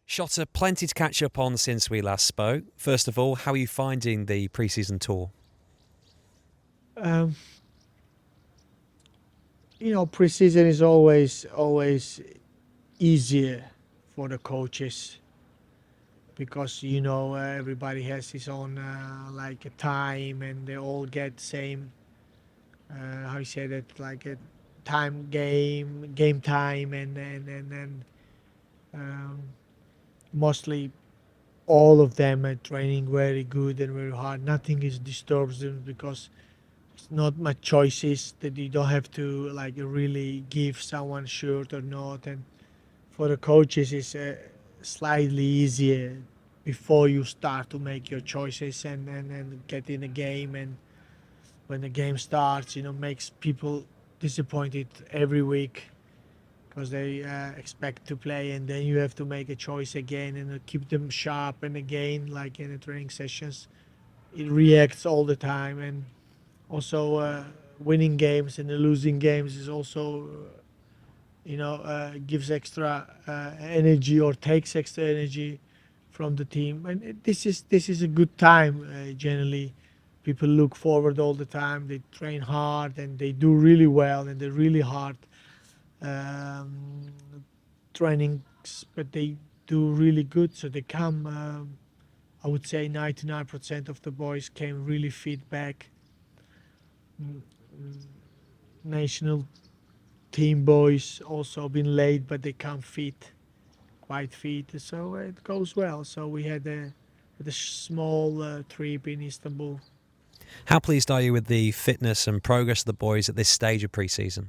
Shota, plenty to catch up on since we last spoke. First of all, how are you finding the pre-season tour? Um, Preseason is always easier for the coaches because everybody has his own like a time, and they all get same how you say that, like a game time, and um, mostly all of them are training very good and very hard. Nothing is disturbs them because it's not much choices that you don't have to like really give someone shirt or not. And for the coaches it's slightly easier before you start to make your choices and get in the game. And when the game starts, makes people disappointed every week because they expect to play, and then you have to make a choice again and keep them sharp. And again, like in the training sessions, it reacts all the time. And also winning games and losing games is also gives extra energy or takes extra energy from the team. And this is a good time. Generally people look forward all the time, they train hard and they do really well, and they're really hard um, trainings, but they do really good. So they come, I would say 99% of the boys came really fit back. Mm, mm, National team boys also been late, but they come fit, quite fit. So it goes well. So we had a small trip in Istanbul. How pleased are you with the fitness and progress of the boys at this stage of pre-season?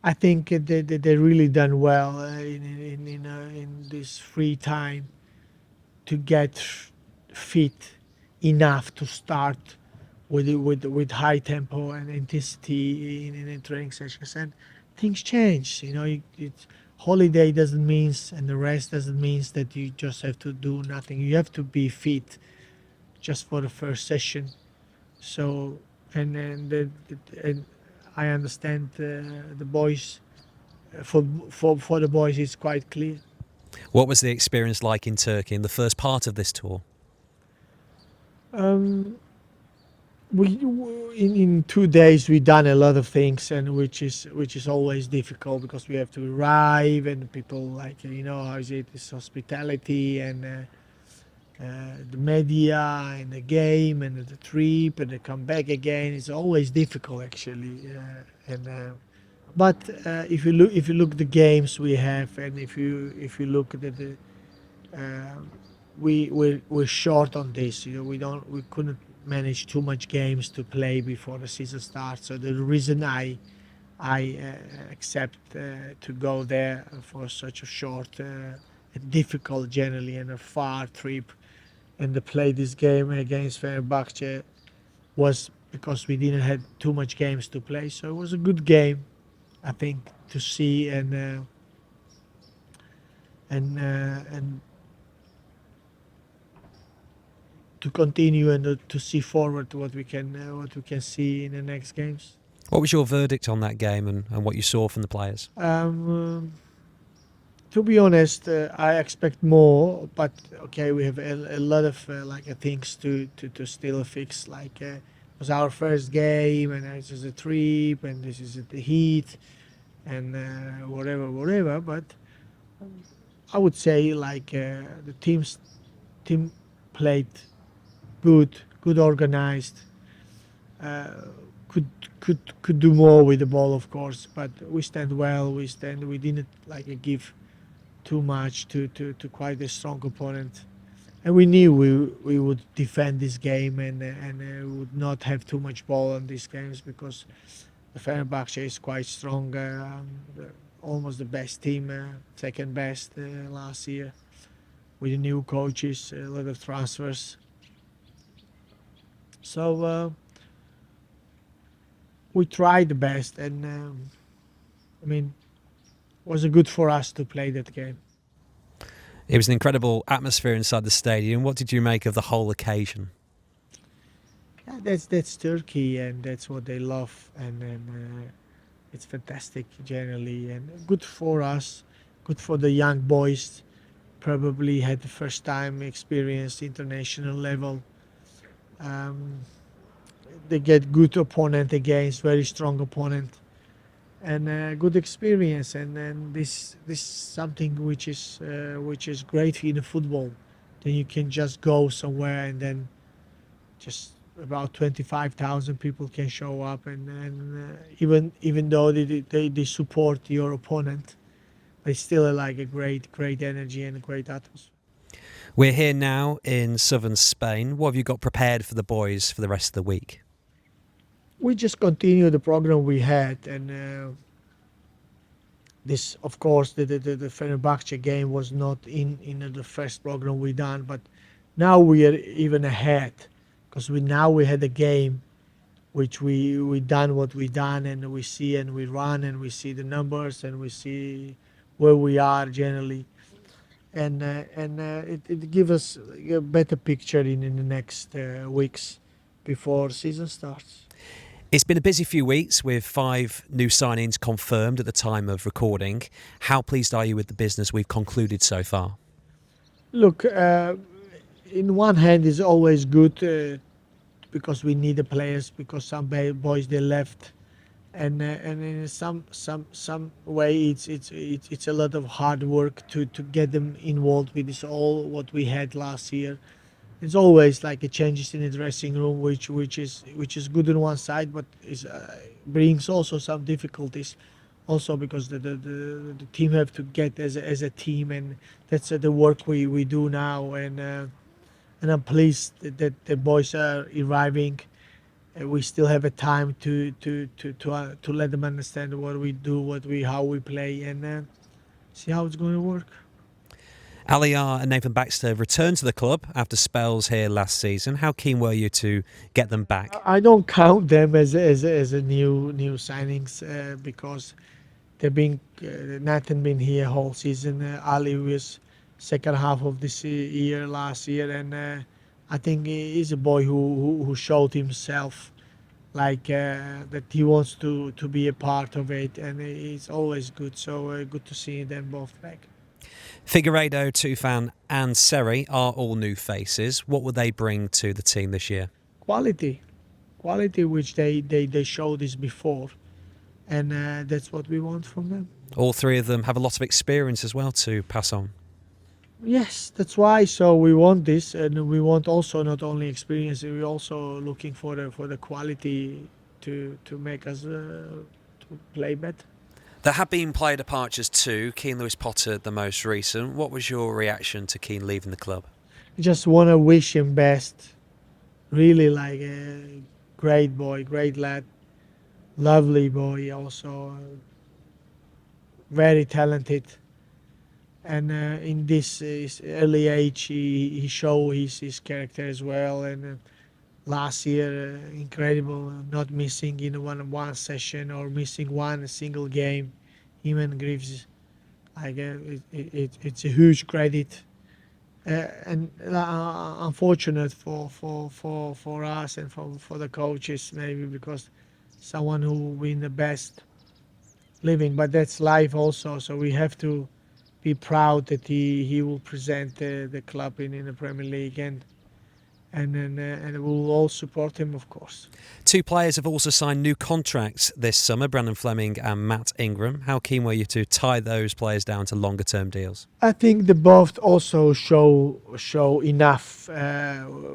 I think they really done well in this free time to get fit enough to start with high tempo and intensity in training sessions. And things change. It's holiday doesn't means, and the rest doesn't means that you just have to do nothing. You have to be fit just for the first session. So and I understand the boys. For the boys, it's quite clear. What was the experience like in Turkey in the first part of this tour? Um, in 2 days we done a lot of things, and which is always difficult because we have to arrive, and people like how is it, this hospitality, and the media and the game and the trip and they come back again. It's always difficult actually. And But if you look the games we have, and if you look at the uh, we're short on this. We couldn't manage too much games to play before the season starts. So the reason I accept to go there for such a short, difficult generally, and a far trip, and to play this game against Fenerbahce was because we didn't have too much games to play. So it was a good game, I think, to see, and to continue, and to see forward to what we can see in the next games. What was your verdict on that game and what you saw from the players? To be honest, I expect more, but okay, we have a lot of things to still fix. It was our first game, and this is a trip, and this is the heat, and whatever. But I would say the team played good organized. Uh, could could do more with the ball, of course, but we stand well. We didn't give too much to quite a strong opponent, and we knew we would defend this game, and would not have too much ball on these games because the Fenerbahce is quite strong, almost the best team, second best last year, with the new coaches, a lot of transfers. So we tried the best, and I mean, it was good for us to play that game. It was an incredible atmosphere inside the stadium. What did you make of the whole occasion? Yeah, that's Turkey, and that's what they love, and it's fantastic generally, and good for us, good for the young boys probably had the first time experience international level. Um, they get good opponent against very strong opponent, and good experience. And then this something which is great in the football. Then you can just go somewhere and then just about 25,000 people can show up, and even though they support your opponent, they still like a great energy and a great atmosphere. We're here now in southern Spain. What have you got prepared for the boys for the rest of the week? We just continue the program we had, and this, of course, the Fenerbahce game was not in the first program we done, but now we are even ahead because we had a game which we done what we done, and we see and we run and we see the numbers and we see where we are generally, and it gives us a better picture in the next weeks before season starts. It's been a busy few weeks with 5 new signings confirmed at the time of recording. How pleased are you with the business we've concluded so far? Look, in one hand, it's always good because we need the players because some boys they left, and in some way it's a lot of hard work to get them involved with this all what we had last year. It's always like a changes in the dressing room, which is good on one side, but is brings also some difficulties, also because the team have to get as a team, and that's the work we do now, and I'm pleased that the boys are arriving. We still have a time to let them understand what we do, how we play, and see how it's going to work. Aliyar and Nathan Baxter returned to the club after spells here last season. How keen were you to get them back? I don't count them as a new signings because they've been Nathan been here whole season. Ali was second half of this year last year, and I think he's a boy who showed himself like that he wants to be a part of it, and it's always good. So good to see them both back. Figueiredo, Tufan and Seri are all new faces. What will they bring to the team this year? Quality, quality which they showed this before, and that's what we want from them. All 3 of them have a lot of experience as well to pass on. Yes, that's why. So we want this, and we want also not only experience. We're also looking for the quality to make us to play better. There have been player departures too. Keane Lewis Potter, the most recent. What was your reaction to Keane leaving the club? Just want to wish him best. Really like a great boy, great lad, lovely boy. Also very talented. And in this his early age, he showed his character as well. And last year, incredible, not missing in one session or missing one single game. Him and Greaves, like it's a huge credit. And unfortunate for us and for the coaches maybe because someone who win the best living, but that's life also. So we have to be proud that he will present the club in the Premier League, and we will all support him, of course. 2 players have also signed new contracts this summer, Brandon Fleming and Matt Ingram. How keen were you to tie those players down to longer term deals? I think the both also show enough,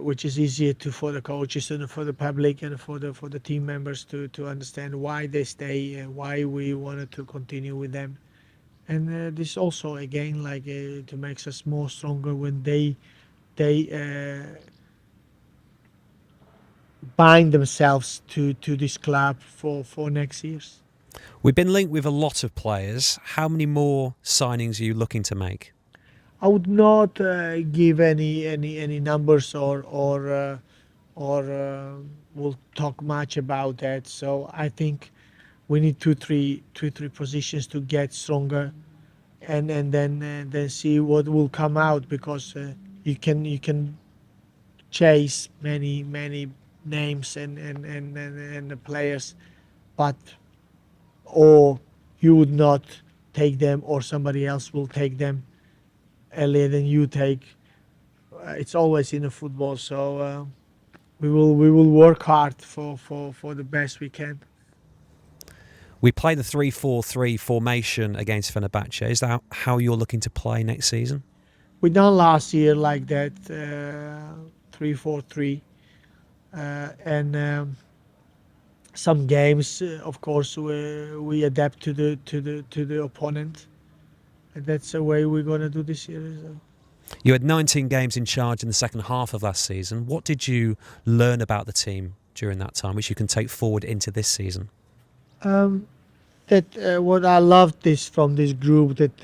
which is easier for the coaches and for the public and for the team members to understand why they stay and why we wanted to continue with them. And this also again like to makes us more stronger when they bind themselves to this club for next years. We've been linked with a lot of players. How many more signings are you looking to make? I would not give any numbers or we'll talk much about that. So I think we need two three positions to get stronger, and then see what will come out because you can chase many names and the players, but or you would not take them or somebody else will take them. earlier than you take. It's always in the football, so we will work hard for the best we can. We play the 3-4-3 formation against Fenerbahce. Is that how you're looking to play next season? We done last year like that, 3-4-3, and some games, of course, we adapt to the opponent, and that's the way we're gonna do this year as well. You had 19 games in charge in the second half of last season. What did you learn about the team during that time, which you can take forward into this season? That what I loved this from this group, that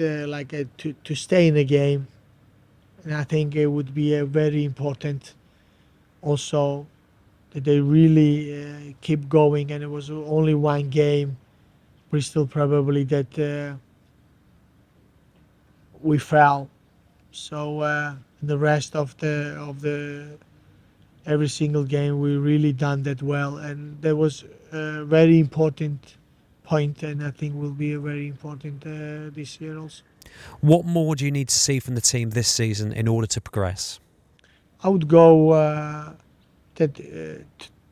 to stay in the game, and I think it would be a very important also that they really keep going. And it was only one game, Bristol probably, that we fell. So the rest of the every single game we really done that well, and that was a very important point, and I think will be a very important this year also. What more do you need to see from the team this season in order to progress? I would go that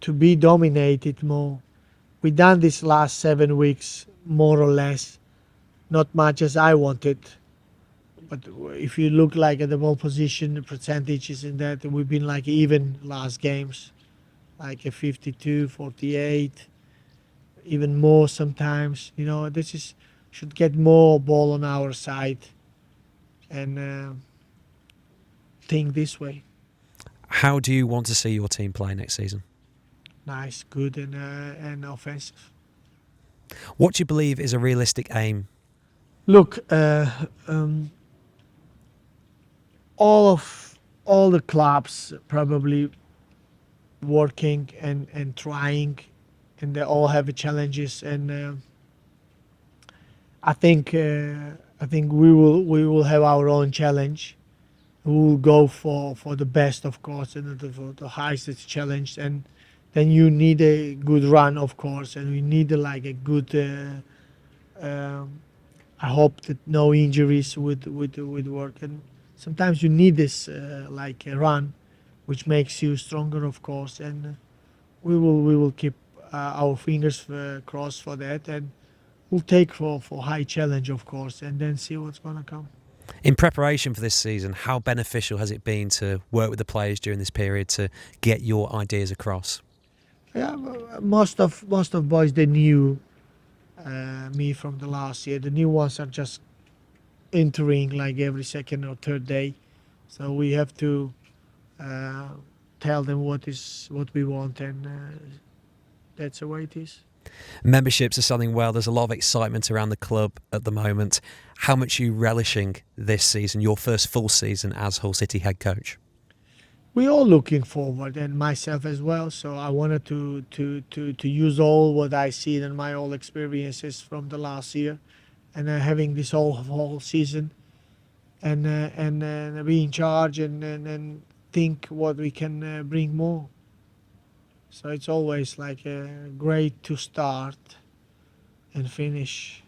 to be dominated more. We done this last 7 weeks more or less, not much as I wanted. But if you look like at the ball position, the percentages in that, we've been like even last games, like a 52, 48, even more sometimes. This is should get more ball on our side and think this way. How do you want to see your team play next season? Nice, good, and offensive. What do you believe is a realistic aim? Look, all the clubs probably working and trying, and they all have challenges. And I think we will have our own challenge. We will go for the best, of course, and for the highest challenge. And then you need a good run, of course, and we need like a good. I hope that no injuries would work. And sometimes you need this like a run, which makes you stronger, of course. And we will keep our fingers crossed for that, and we'll take for high challenge, of course, and then see what's gonna come. In preparation for this season, how beneficial has it been to work with the players during this period to get your ideas across? Yeah, most of boys, they knew me from the last year. The new ones are just entering like every second or third day, so we have to tell them what we want, and that's the way it is. Memberships are selling well. There's a lot of excitement around the club at the moment. How much are you relishing this season, your first full season as Hull City head coach? We're all looking forward, and myself as well. So I wanted to use all what I see in my all experiences from the last year, and having this whole season, and be in charge and think what we can bring more. So it's always like great to start and finish.